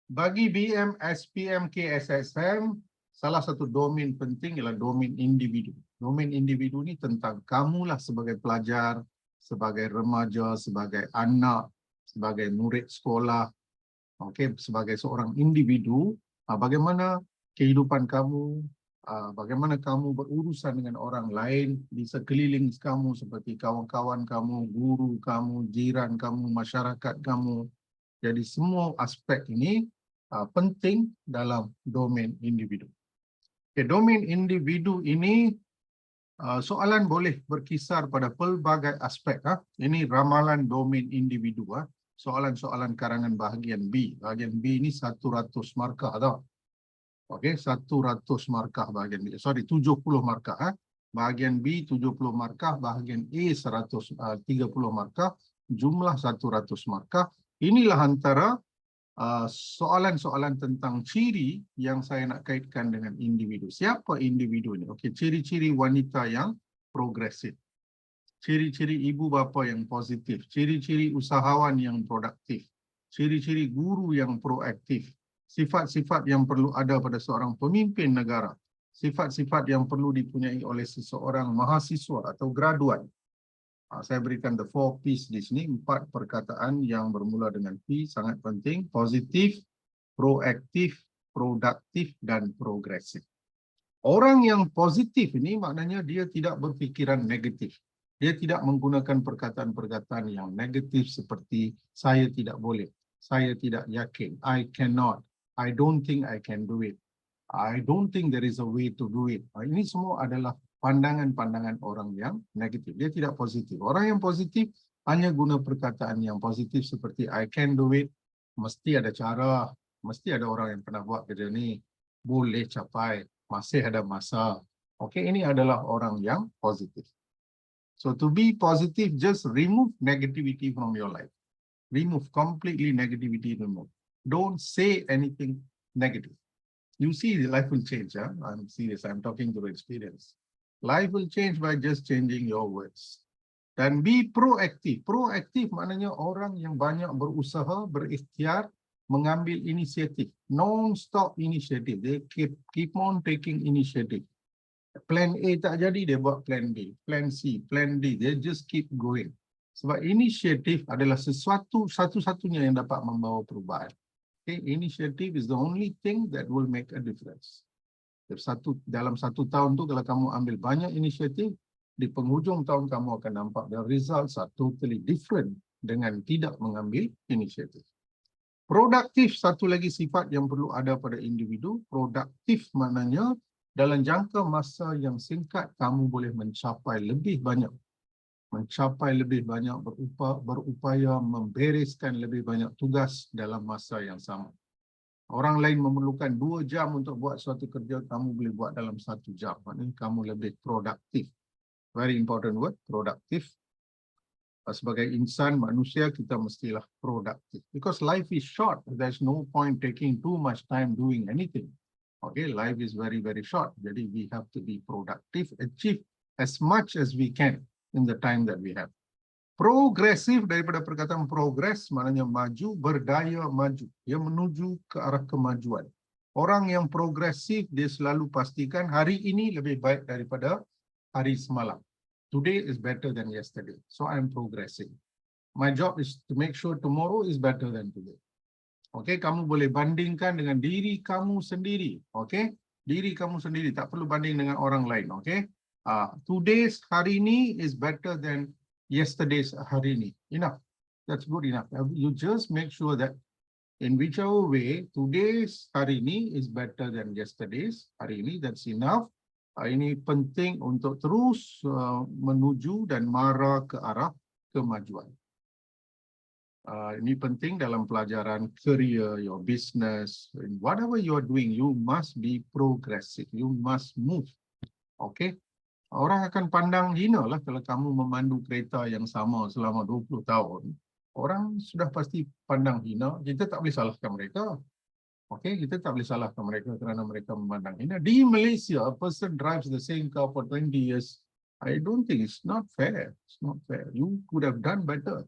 Bagi BM, SPM, KSSM, salah satu domain penting ialah domain individu. Domain individu ni tentang kamulah sebagai pelajar, sebagai remaja, sebagai anak, sebagai murid sekolah, sebagai seorang individu, bagaimana kehidupan kamu, bagaimana kamu berurusan dengan orang lain di sekeliling kamu seperti kawan-kawan kamu, guru kamu, jiran kamu, masyarakat kamu. Jadi semua aspek ini penting dalam domain individu. Domain individu ini soalan boleh berkisar pada pelbagai aspek. Ini ramalan domain individu. Soalan-soalan karangan bahagian B. Bahagian B ini 100 markah. 100 markah bahagian B. Sorry, 70 markah. Bahagian B 70 markah, bahagian A 130 markah, jumlah 100 markah. Inilah antara soalan-soalan tentang ciri yang saya nak kaitkan dengan individu. Siapa individu ini? Ciri-ciri wanita yang progresif. Ciri-ciri ibu bapa yang positif. Ciri-ciri usahawan yang produktif. Ciri-ciri guru yang proaktif. Sifat-sifat yang perlu ada pada seorang pemimpin negara. Sifat-sifat yang perlu dipunyai oleh seseorang mahasiswa atau graduat. Saya berikan the 4 P's di sini, 4 perkataan yang bermula dengan P, sangat penting. Positif, proaktif, produktif, dan progresif. Orang yang positif ini maknanya dia tidak berfikiran negatif. Dia tidak menggunakan perkataan-perkataan yang negatif seperti saya tidak boleh, saya tidak yakin, I cannot, I don't think I can do it, I don't think there is a way to do it. Ini semua adalah pandangan-pandangan orang yang negatif. Dia tidak positif. Orang yang positif hanya guna perkataan yang positif seperti I can do it, mesti ada cara, mesti ada orang yang pernah buat kerja ni, boleh capai, masih ada masa. Ini adalah orang yang positif. So to be positive, just remove negativity from your life. Remove completely negativity. Remove. Don't say anything negative. You see, life will change. I'm serious. I'm talking through experience. Life will change by just changing your words. Dan be proactive. Proaktif maknanya orang yang banyak berusaha, berikhtiar, mengambil inisiatif. Non-stop initiative. They keep on taking initiative. Plan A tak jadi, dia buat plan B. Plan C, plan D. They just keep going. Sebab inisiatif adalah satu-satunya yang dapat membawa perubahan. Initiative is the only thing that will make a difference. Dalam 1 tahun tu kalau kamu ambil banyak inisiatif, di penghujung tahun kamu akan nampak the results are totally different dengan tidak mengambil inisiatif. Produktif, satu lagi sifat yang perlu ada pada individu. Produktif maknanya dalam jangka masa yang singkat kamu boleh mencapai lebih banyak. Berupaya membereskan lebih banyak tugas dalam masa yang sama. Orang lain memerlukan 2 jam untuk buat suatu kerja, kamu boleh buat dalam 1 jam. Maknanya kamu lebih produktif. Very important word, produktif. Sebagai insan, manusia, kita mestilah produktif. Because life is short. There's no point taking too much time doing anything. Life is very, very short. Jadi we have to be productive, achieve as much as we can in the time that we have. Progresif, daripada perkataan progress, maknanya maju, berdaya maju. Dia menuju ke arah kemajuan. Orang yang progresif, dia selalu pastikan hari ini lebih baik daripada hari semalam. Today is better than yesterday. So I'm progressing. My job is to make sure tomorrow is better than today. Kamu boleh bandingkan dengan diri kamu sendiri. Diri kamu sendiri, tak perlu banding dengan orang lain. Today's hari ini is better than yesterday's hari ini. Enough. That's good enough. You just make sure that in whichever way, today's hari ini is better than yesterday's hari ini. That's enough. Ini penting untuk terus menuju dan marah ke arah kemajuan. Ini penting dalam pelajaran career, your business, whatever you are doing, you must be progressive. You must move. Orang akan pandang hina lah kalau kamu memandu kereta yang sama selama 20 tahun. Orang sudah pasti pandang hina. Kita tak boleh salahkan mereka. Kita tak boleh salahkan mereka kerana mereka memandang hina. Di Malaysia, a person drives the same car for 20 years. I don't think it's not fair. It's not fair. You could have done better.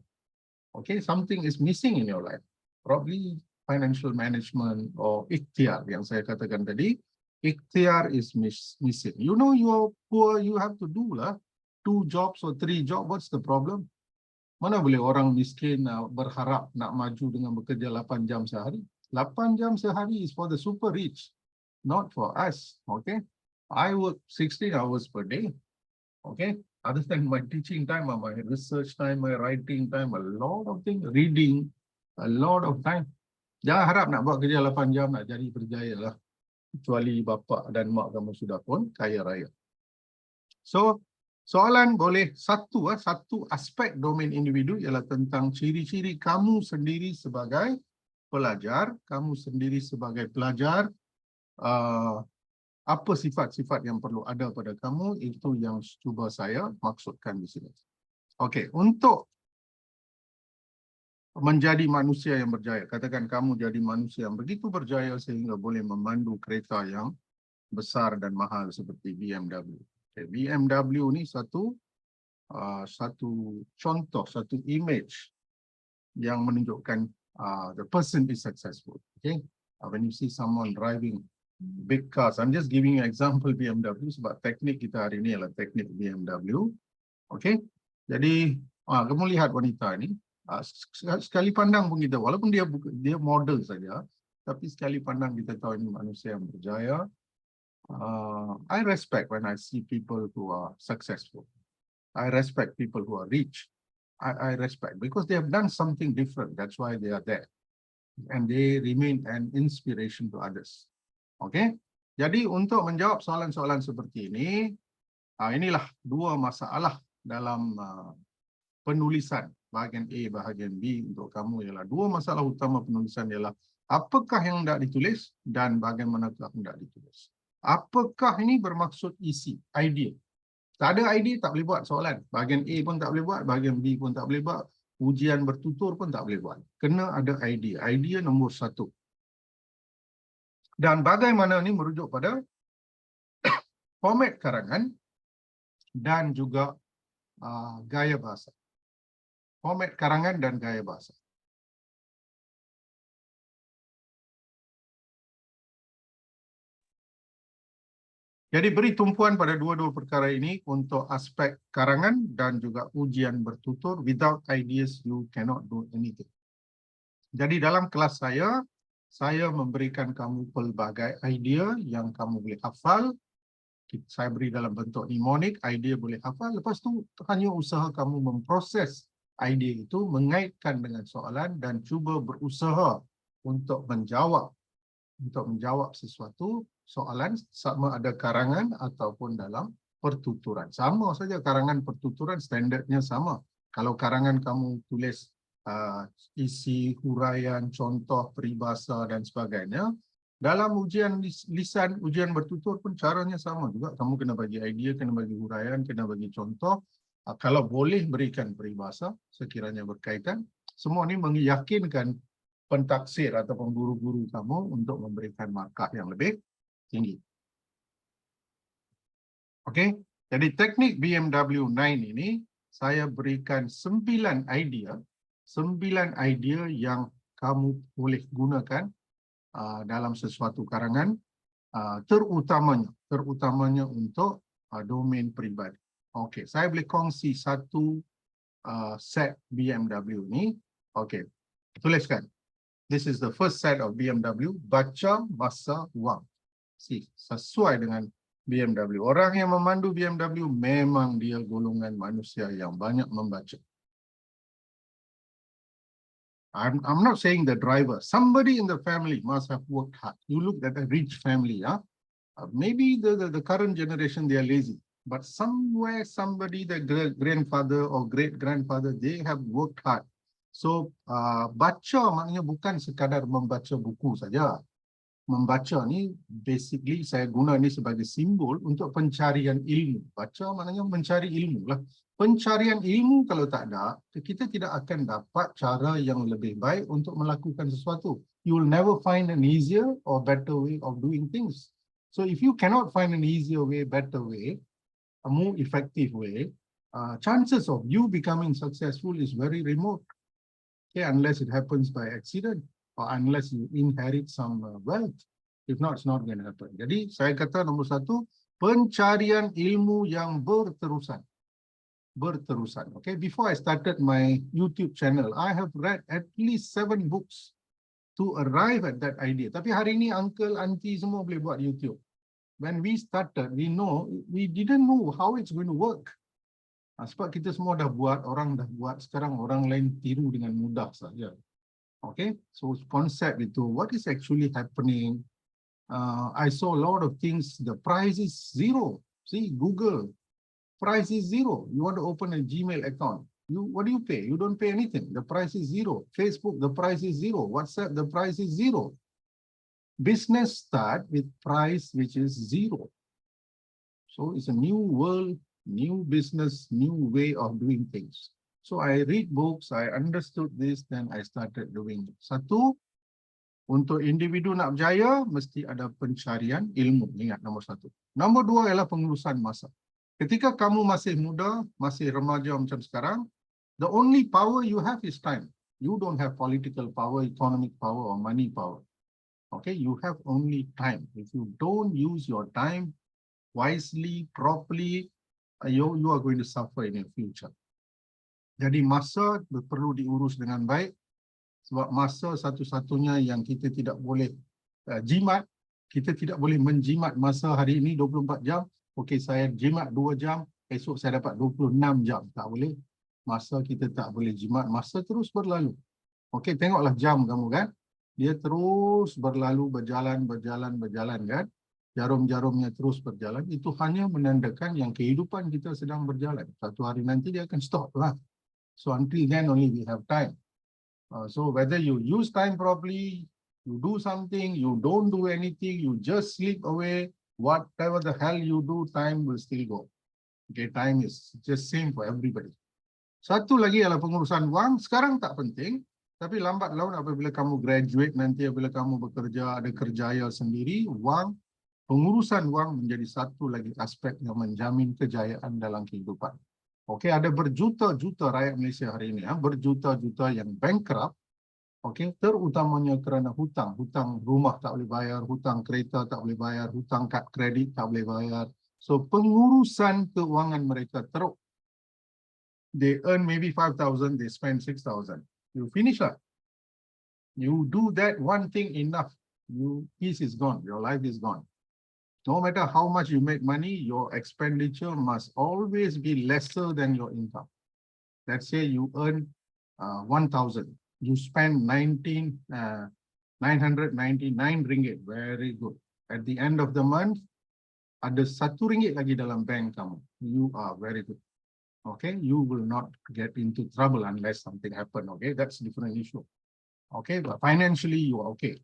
Something is missing in your life. Probably financial management or ikhtiar yang saya katakan tadi. Ikhtiar is missing. You know you're poor, you have to do lah 2 jobs or 3 jobs. What's the problem? Mana boleh orang miskin berharap nak maju dengan bekerja 8 jam sehari? 8 jam sehari is for the super rich, not for us. Okay, I work 16 hours per day. Okay, other than my teaching time, my research time, my writing time, a lot of things, reading, a lot of time. Jangan harap nak buat kerja 8 jam nak jadi berjaya lah. Kecuali bapa dan mak kamu sudah pun kaya raya. So, soalan boleh satu aspek domain individu ialah tentang ciri-ciri kamu sendiri sebagai pelajar, kamu sendiri sebagai pelajar, apa sifat-sifat yang perlu ada pada kamu, itu yang cuba saya maksudkan di sini. Okey, untuk menjadi manusia yang berjaya, katakan kamu jadi manusia yang begitu berjaya sehingga boleh memandu kereta yang besar dan mahal seperti BMW. Okay, BMW ni satu contoh, satu image yang menunjukkan the person is successful. Okay, when you see someone driving big cars, I'm just giving you example BMW sebab teknik kita hari ini adalah teknik BMW. Okay, jadi kamu lihat wanita ni, sekali pandang pun kita, walaupun dia model saja, tapi sekali pandang kita tahu ini manusia yang berjaya. I respect when I see people who are successful. I respect people who are rich. I respect because they have done something different. That's why they are there. And they remain an inspiration to others. Okay? Jadi untuk menjawab soalan-soalan seperti ini, inilah 2 masalah dalam penulisan bahagian A, bahagian B untuk kamu ialah 2 masalah utama penulisan ialah apakah yang hendak ditulis dan bagaimanakah hendak ditulis. Apakah ini bermaksud isi, idea. Tak ada idea tak boleh buat soalan. Bahagian A pun tak boleh buat, bahagian B pun tak boleh buat, ujian bertutur pun tak boleh buat. Kena ada idea. Idea nombor 1. Dan bagaimana ini merujuk pada format karangan dan juga gaya bahasa. Format karangan dan gaya bahasa. Jadi beri tumpuan pada dua-dua perkara ini untuk aspek karangan dan juga ujian bertutur. Without ideas, you cannot do anything. Jadi dalam kelas saya memberikan kamu pelbagai idea yang kamu boleh hafal. Saya beri dalam bentuk mnemonik, idea boleh hafal. Lepas tu hanya usaha kamu memproses idea itu, mengaitkan dengan soalan dan cuba berusaha untuk menjawab sesuatu soalan, sama ada karangan ataupun dalam pertuturan. Sama saja karangan pertuturan, standardnya sama. Kalau karangan kamu tulis isi, huraian, contoh, peribahasa dan sebagainya, dalam ujian lisan, ujian bertutur pun caranya sama juga. Kamu kena bagi idea, kena bagi huraian, kena bagi contoh. Kalau boleh berikan peribahasa sekiranya berkaitan. Semua ini meyakinkan pentaksir ataupun guru-guru kamu untuk memberikan markah yang lebih tinggi. Okey, jadi teknik BMW 9 ini saya berikan 9 idea yang kamu boleh gunakan dalam sesuatu karangan, terutamanya untuk domain peribadi. Okey, saya boleh kongsi satu set BMW ni. Okey, tuliskan. This is the first set of BMW, baca masa wang. Sesuai dengan BMW. Orang yang memandu BMW memang dia golongan manusia yang banyak membaca. I'm not saying the driver. Somebody in the family must have worked hard. You look at a rich family, maybe the current generation they are lazy, but somewhere somebody, the grandfather or great grandfather, they have worked hard. So baca maknanya bukan sekadar membaca buku saja. Membaca ni basically saya guna ni sebagai simbol untuk pencarian ilmu. Baca maknanya mencari ilmu lah. Pencarian ilmu kalau tak ada, kita tidak akan dapat cara yang lebih baik untuk melakukan sesuatu. You will never find an easier or better way of doing things. So if you cannot find an easier way, better way, a more effective way, chances of you becoming successful is very remote. Okay, unless it happens by accident. or unless you inherit some wealth. If not, it's not going to happen. Jadi saya kata nombor satu, pencarian ilmu yang berterusan. Berterusan. Okay, before I started my YouTube channel, I have read at least 7 books to arrive at that idea. Tapi hari ini uncle, auntie semua boleh buat YouTube. When we started, we didn't know how it's going to work. Sebab kita semua dah buat, orang dah buat, sekarang orang lain tiru dengan mudah saja. Okay, so konsep itu, what is actually happening? I saw a lot of things. The price is zero. See, Google, price is zero. You want to open a Gmail account. What do you pay? You don't pay anything. The price is zero. Facebook, the price is zero. WhatsApp, the price is zero. Business start with price which is zero. So it's a new world, new business, new way of doing things. So I read books, I understood this, then I started doing it. Satu, untuk individu nak berjaya, mesti ada pencarian ilmu. Ingat, nombor satu. Nombor dua ialah pengurusan masa. Ketika kamu masih muda, masih remaja macam sekarang, the only power you have is time. You don't have political power, economic power, or money power. Okay, you have only time. If you don't use your time wisely, properly, you are going to suffer in your future. Jadi masa perlu diurus dengan baik. Sebab masa satu-satunya yang kita tidak boleh jimat, kita tidak boleh menjimat masa hari ini 24 jam. Okey, saya jimat 2 jam, esok saya dapat 26 jam. Tak boleh. Masa kita tak boleh jimat, masa terus berlalu. Okey, tengoklah jam kamu kan. Dia terus berlalu, berjalan kan. Jarum-jarumnya terus berjalan. Itu hanya menandakan yang kehidupan kita sedang berjalan. Satu hari nanti dia akan stop lah. So until then only we have time. So whether you use time properly, you do something, you don't do anything, you just sleep away, whatever the hell you do, time will still go. Okay, time is just same for everybody. Satu lagi adalah pengurusan wang. Sekarang tak penting, tapi lambat laun apabila kamu graduate nanti, apabila kamu bekerja, ada kerjaya sendiri, wang, pengurusan wang menjadi satu lagi aspek yang menjamin kejayaan dalam kehidupan. Okey, ada berjuta-juta rakyat Malaysia hari ini, berjuta-juta yang bankrupt, okey, terutamanya kerana hutang. Hutang rumah tak boleh bayar, hutang kereta tak boleh bayar, hutang kad kredit tak boleh bayar. So pengurusan keuangan mereka teruk. They earn maybe 5,000, they spend 6,000. You finish lah. You do that one thing enough, peace is gone, your life is gone. No matter how much you make money, your expenditure must always be lesser than your income. Let's say you earn 1,000. You spend 999 ringgit. Very good. At the end of the month, ada RM1 lagi dalam bank kamu. You are very good. Okay, you will not get into trouble unless something happen. Okay, that's a different issue. Okay, but financially you are okay.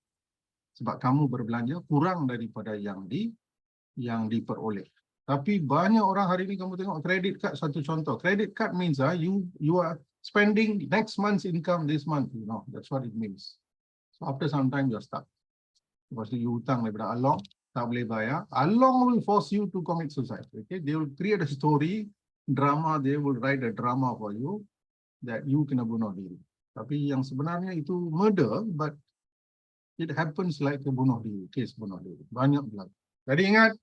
Sebab kamu berbelanja kurang daripada yang diperoleh. Tapi banyak orang hari ini kamu tengok credit card, satu contoh. Credit card means you are spending next month's income this month. You know, that's what it means. So after some time you are stuck. Lepas tu you hutang daripada Along, tak boleh bayar. Along will force you to commit suicide. Okay, they will create a story, drama. They will write a drama for you that you kena bunuh diri. Tapi yang sebenarnya itu murder, but it happens like a bunuh diri, case bunuh diri. Banyak berlaku. Jadi ingat,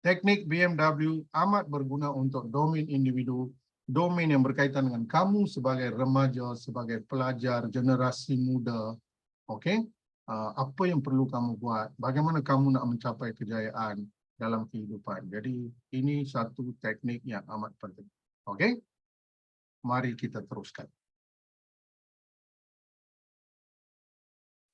teknik BMW amat berguna untuk domain individu, domain yang berkaitan dengan kamu sebagai remaja, sebagai pelajar, generasi muda. Okey, apa yang perlu kamu buat, bagaimana kamu nak mencapai kejayaan dalam kehidupan. Jadi ini satu teknik yang amat penting. Okey, mari kita teruskan.